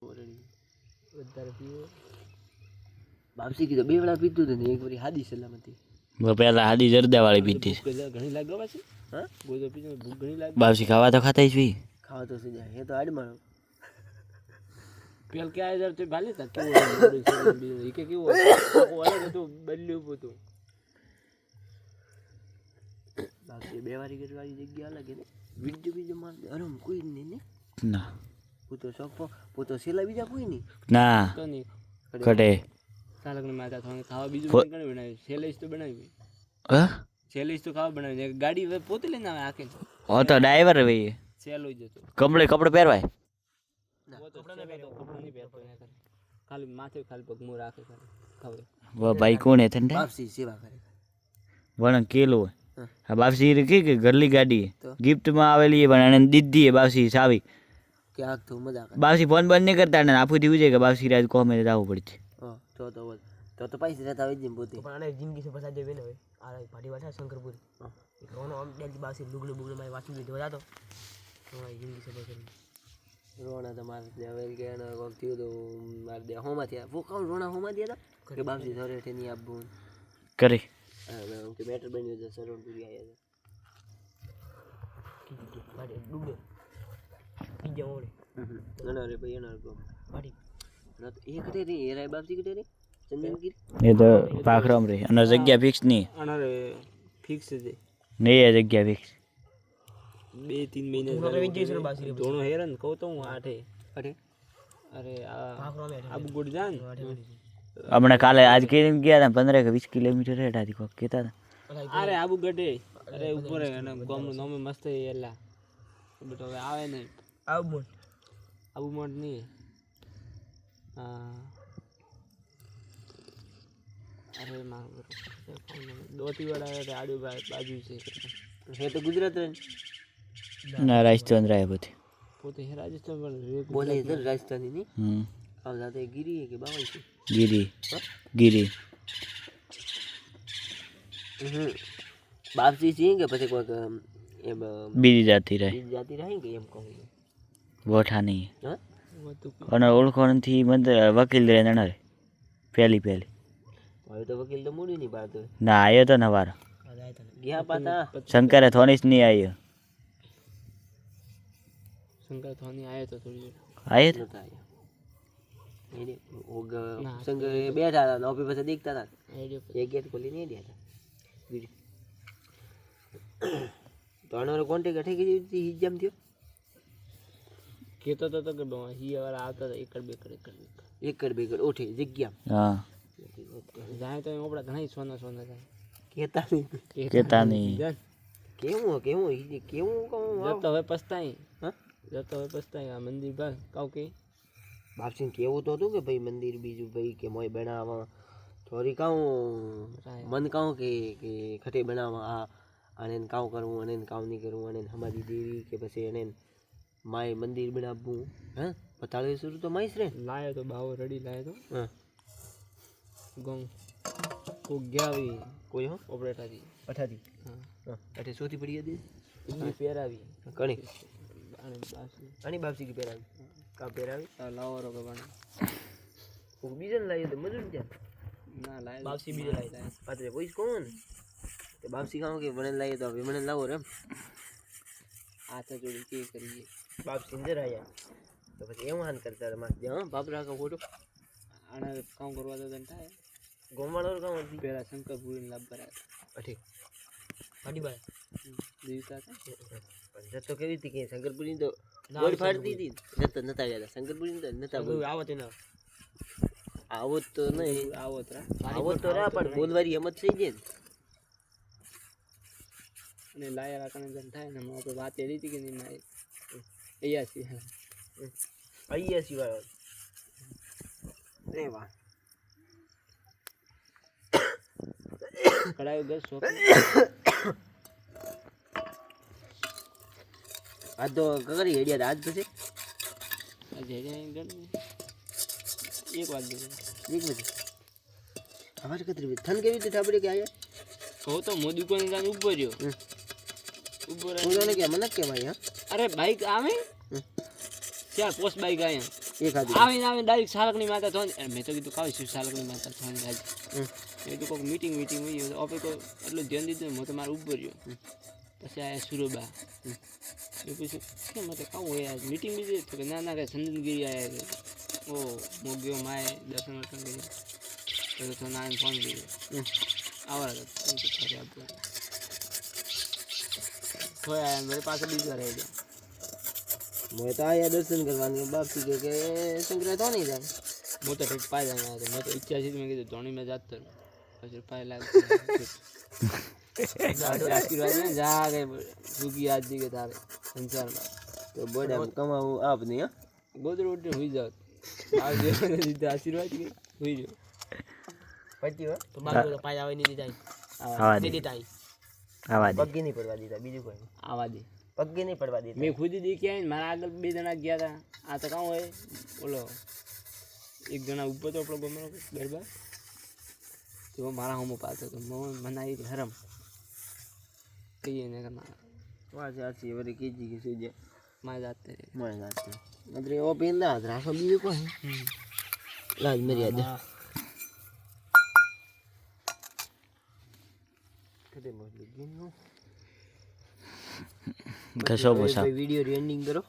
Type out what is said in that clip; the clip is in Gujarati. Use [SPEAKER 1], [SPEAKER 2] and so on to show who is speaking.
[SPEAKER 1] વધારે પીવો
[SPEAKER 2] બાપસી કીધું 2 વેળા પીધું ને એક વારી હાદી સલામતી
[SPEAKER 3] પેલા હાદી જરદા વાળી પીધી
[SPEAKER 2] ઘણી લાગે બાપસી હા ગોજો પીધો ભૂખ ઘણી લાગે
[SPEAKER 3] બાપસી ખાવા તો ખાતા જ વી
[SPEAKER 2] ખાવા તો સી જાય એ તો આડ મારો
[SPEAKER 1] પેલ કે આ જર તો ભાલે તા કેવો બીજો ઈ કે કેવો ઓલે તો બદલ્યું પોતું
[SPEAKER 2] બાપસી 2 વારી કરવાની જગ્યા અલગ ને વિડિયો માર દે અરે કોઈ નહીં ને
[SPEAKER 3] ના
[SPEAKER 2] પૂતો શોપો પૂતો સેલા બીજા કોઈ નહીં
[SPEAKER 3] ના
[SPEAKER 1] તો નહીં
[SPEAKER 3] કડે
[SPEAKER 1] સાલકને માતા થોડું ખાવા બીજું ઘણું બનાવ્યું સેલેજ તો બનાવી
[SPEAKER 3] હા
[SPEAKER 1] સેલેજ તો ખાવા બનાવી ગાડી પોતે લઈને આવે આખે
[SPEAKER 3] ઓ તો ડ્રાઈવર ભાઈ
[SPEAKER 1] સેલો જતો
[SPEAKER 3] કપડે પહેરવાય
[SPEAKER 1] કપડા નહીં પહેરતો ખાલી માથે ખાલી પગમું રાખે ખાવે
[SPEAKER 3] વા ભાઈ કોણ હે તને
[SPEAKER 2] બાપસી સેવા કરે
[SPEAKER 3] વણ કેલો હા બાપસી કે ઘરલી ગાડી ગિફ્ટ માં આવેલી પણ એને દીધી હે બાપસી સાવી
[SPEAKER 2] કે આખ તો મજા કરે
[SPEAKER 3] બાપસી ફોન બંધ નહીં કરતા ને આપું દીવું છે કે બાપસી રાત કોમે જવું પડશે
[SPEAKER 2] તો પૈસા રહેતા હોય જ પોતે
[SPEAKER 4] પણ આને જિંદગી સે ફસા દેવે ને હવે આ ભાડી વાળા શંકરપુર કોનો આમ ડેલી બાસી લુગડું બુગડું મારી વાંચી લીધો જાતો તો જિંદગી સે ફસા
[SPEAKER 2] રોણા તો મારે હવે કે એનો કોક થયું તો મારે દે હોમાં થયા वो कौन રોણા હોમાં દે હતા કે બાપસી ધરે છે ની આપવું
[SPEAKER 3] કરી
[SPEAKER 2] કે બેટર બન્યો છે સરોનપુરી આયા
[SPEAKER 4] છે ભાડી ડૂબે પીજા ઓળે
[SPEAKER 2] એનો રે ભાઈ એનો કો
[SPEAKER 4] ભાડી
[SPEAKER 2] ના તો એક કટે રે એ રાય બાપસી કટે રે ચંદનગીર
[SPEAKER 3] એ તો પાખરામ રે અને જગ્યા ફિક્સ નહીં
[SPEAKER 1] અનારે ફિક્સ છે
[SPEAKER 3] નહીં એ જગ્યા ફિક્સ
[SPEAKER 1] 2-3 મહિને ધોણો હેરન કહું તો હું આઠે અરે આ આબુ ગોડ જાન
[SPEAKER 3] હમણાં કાલે આજ કેમ ગયા હતા 15 કે 20 કિલોમીટર હેઠાથી કોક કહેતા હતા
[SPEAKER 1] અરે આબુ ગડે અરે ઉપર અને ગામનું નામે મસ્ત એલા બટ હવે આવે નહીં આબુ મોટ નહીં હા અરે માં દોતી વાળા આડુ બાજુ છે
[SPEAKER 2] હે તો ગુજરાત રે
[SPEAKER 3] ના રાજસ્થાન રાય બધી
[SPEAKER 1] પોતે રાજસ્થાન પણ
[SPEAKER 2] બોલે તો રાજસ્થાની ની આવ જાતે ગીરી કે બાવળ છે
[SPEAKER 3] ગીરી
[SPEAKER 2] બાપસી છે કે પછી કોઈક એમ
[SPEAKER 3] બીજી જાતિ રહે
[SPEAKER 2] કે એમ કહું
[SPEAKER 3] ગોઠા નહીં
[SPEAKER 2] હા
[SPEAKER 3] અને ઓળખોણથી વકીલ રહે નડે પહેલી
[SPEAKER 2] હવે તો વકીલ તો મૂડી નહીં બાદ
[SPEAKER 3] ના આવ્યો તો નવારો
[SPEAKER 2] ગયા પાતા
[SPEAKER 3] શંકરે થોનીસ નહીં આવ્યો
[SPEAKER 1] શંકર થોની આયો તો થોડી
[SPEAKER 3] આવ્યો
[SPEAKER 2] નતા આયા એને ઓગ સંગ બેઠા હતા નોપી પાસે દેખતા હતા એક ગેટ ખોલી નહીં દેતા તો આનો કોન્ટેક્ટ અઠે કે હિજામ થયો
[SPEAKER 1] કેતો તો કે હી વાળા આવતા એકડ બેકડ
[SPEAKER 2] ઓઠે જગ્યા
[SPEAKER 3] હા
[SPEAKER 1] જાય તો આપડા ઘણા સોના જાય
[SPEAKER 3] કેતા નહીં
[SPEAKER 2] કેવું કહું
[SPEAKER 1] જતો હવે પસ્તાઈ આ મંદિર ભાઈ કાવ કે
[SPEAKER 2] બાપસિંહ કેવું તો હતું કે ભાઈ મંદિર બીજું ભાઈ કે મોય બનાવવા થોડી કાઉ મન કાઉ કે ખટે બનાવવા આ અને કાઉ કરવું અને કાઉ નહીં કરવું અને હમારી દેવી કે પછી એને માય મંદિર બનાવવું હે 45 તો માઈસ રે
[SPEAKER 1] લાયો તો બાવો રડી લાયો તો
[SPEAKER 2] હા
[SPEAKER 1] ગમ કો ગયાવી
[SPEAKER 2] કોઈ હો
[SPEAKER 1] ઓપરેટાથી
[SPEAKER 2] અઠાથી હા અઠે સોથી પડી હતી
[SPEAKER 1] ઇંગલી પહેરાવી
[SPEAKER 2] કણી
[SPEAKER 1] અને
[SPEAKER 2] બાપસી કી પહેરાવી કા પહેરાવી
[SPEAKER 1] લાવરો કે બને
[SPEAKER 2] કોઈ બીજન લાયો તો મજૂર છે
[SPEAKER 1] ના લાય
[SPEAKER 4] બાપસી બીજો લાય
[SPEAKER 2] પાત્રે કોઈ કોણ કે બાપસી કામ કે મને લાયો તો હવે મને લાવો રે
[SPEAKER 1] આ તો જોડી કે કરીએ
[SPEAKER 2] બાપસી અંદર આયા તો પછી એવું હાન કરતા માર દે હા બાપ રાખો ફોટો
[SPEAKER 1] આને કામ કરવા તો તને થાય
[SPEAKER 2] ગોમાળો કામ હતી
[SPEAKER 1] પેલા શંકર ભૂરી લાભ ભરાય
[SPEAKER 2] અઠે
[SPEAKER 4] ભાડી બાય
[SPEAKER 1] દીવતા
[SPEAKER 2] જતો કેવી હતી કે શંકરપુરી તો ગોળ ફાડતી હતી જતો નતા ગયા શંકરપુરી તો નતા
[SPEAKER 4] આવત એના
[SPEAKER 2] આવત તો નહીં
[SPEAKER 1] આવત
[SPEAKER 2] તો રા પણ બોલવારી હિંમત થઈ જાય
[SPEAKER 1] અને લાયા રાખને જન થાય ને આપણે વાત એડી હતી કે નહીં ના
[SPEAKER 2] અહીંયા સિવાય રે વાહ
[SPEAKER 1] કડાયો ગસ શોખ
[SPEAKER 2] આજ તો કગરી હેડિયા આજ પછી
[SPEAKER 1] આજે ગણ 1 વાગે
[SPEAKER 2] 1 બજે અમારે કતરી થન કેવી રીતે ઠાબડી કે આયા
[SPEAKER 1] કહો તો મોદી કોને જાન ઉભો રહ્યો
[SPEAKER 2] ઉભો રહે કે મને કે ભાઈ હા
[SPEAKER 1] અરે બાઈક આવે ચાર પોસ્ટ બાઈક આયા
[SPEAKER 2] એક હાથી
[SPEAKER 1] આવીને ડાયરેક્ટ સાલકની માતા થોન મેં તો કીધું કાવી શું સાલકની માતા થોન આજે મેં કીધું કોઈક મીટિંગ હોય ઓપે કોઈ એટલું ધ્યાન દીધું હું તો મારે ઉપર રહ્યો પછી આયા સુરબા મેં પૂછ્યું કેમ મતે કાં હોય આજ મીટિંગ બીજી તો કે ના કે સંદનગીરી આવ્યા છે ઓ મો ગયો માએ દર્શન વર્શન કર્યું તો ના ફોન કર્યો આવા ખરે આપો થોયા મારી પાસે બીજા રહી ગયા
[SPEAKER 2] મેં તો આયા દર્શન કરવાનું બાપથી કે શંકર તો નહીં જાય
[SPEAKER 1] હું તો ઠીક પાય જાય મેં તો ઈચ્છા છે મેં કીધું ધોણી મેં જાત પછી પાય લાગ આશીર્વાદ ને જા કે રૂકી આજ દી કે તારે સંસારમાં
[SPEAKER 2] તો બોડા કમાવું આપ નહીં હા
[SPEAKER 1] ગોદરું ઉઠીને હુઈ જાવ આશીર્વાદ કે હુઈ જાવ
[SPEAKER 4] પછી હો તો બાકી તો પાય આવે નહીં દીધા
[SPEAKER 3] આવા દે
[SPEAKER 4] દીધા
[SPEAKER 3] આવા દે
[SPEAKER 4] પગે નહીં પડવા દીધા બીજું કોઈ
[SPEAKER 1] આવા દે
[SPEAKER 4] પગે નહીં પડવા દીધા
[SPEAKER 1] મેં ખુદ દેખી આવીને મારા આગળ 2 જણા ગયા હતા આ તો કાં હોય બોલો એક જણા ઉપર તો આપણો ગમે ગરબા તો મારા હોમો પાતો તો મને આવી હરમ કહીએ ને કે
[SPEAKER 2] વાત સાચી વળી કીજી કે છે જે
[SPEAKER 1] મારે જાતે
[SPEAKER 2] મને જાતે મતલબ એવો પેંદા રાખો બીજું કોઈ લાજ મર્યાદા કદે મોટલી ગીનો
[SPEAKER 3] કશો બસો
[SPEAKER 2] વિડિયો એન્ડિંગ કરો